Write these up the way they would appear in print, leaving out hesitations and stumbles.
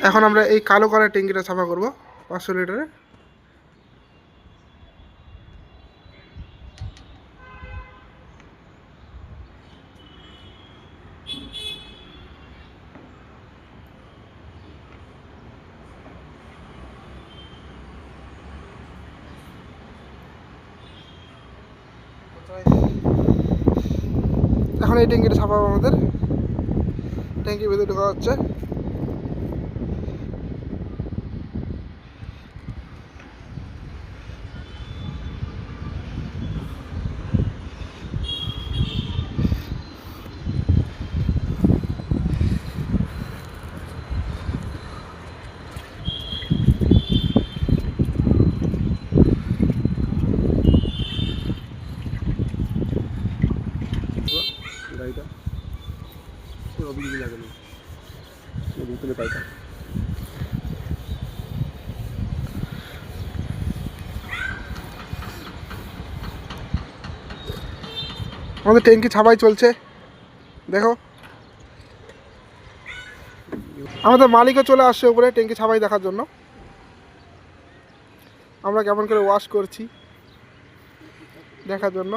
এখন আমরা এই কালো কালার ট্যাঙ্কিটা সাফা করব 500 লিটারে। এখন এই ট্যাঙ্কিটা সাফা হবে আমাদের। ট্যাঙ্কির ভিতরে ঢোকা হচ্ছে। গাড়িটা অবিধি লাগানো ভিতরে পাইটা। আমাদের ট্যাঙ্কি ছাপাই চলছে, দেখো। আমাদের মালিকও চলে আসছে উপরে ট্যাঙ্কি ছাপাই দেখার জন্য। আমরা কেমন করে ওয়াশ করছি দেখার জন্য।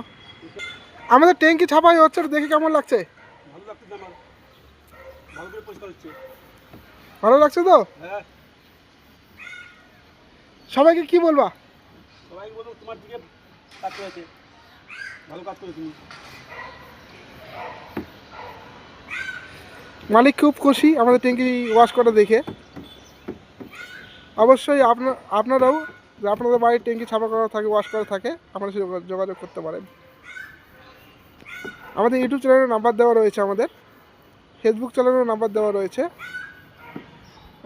আমাদের ট্যাঙ্কি ছাপাই হচ্ছে, দেখে কেমন লাগছে? ভালো লাগছে তো? সবাইকে কি বলবা? সবাইকে বলবো তোমার দিকে কাজ করেছে, ভালো কাজ করে তুমি। মালিক খুব খুশি আমাদের ট্যাঙ্কি ওয়াশ করা দেখে। অবশ্যই আপনারাও আপনাদের বাড়ির ট্যাঙ্কি ছাপা করা থাকে, ওয়াশ করা থাকে, আমাদের সাথে যোগাযোগ করতে পারেন। আমাদের ইউটিউব চ্যানেলের নাম্বার দেওয়া রয়েছে, আমাদের ফেসবুক চ্যানেলের নাম্বার দেওয়া রয়েছে,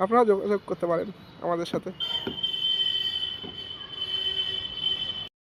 আপনারা যোগাযোগ করতে পারেন আমাদের সাথে।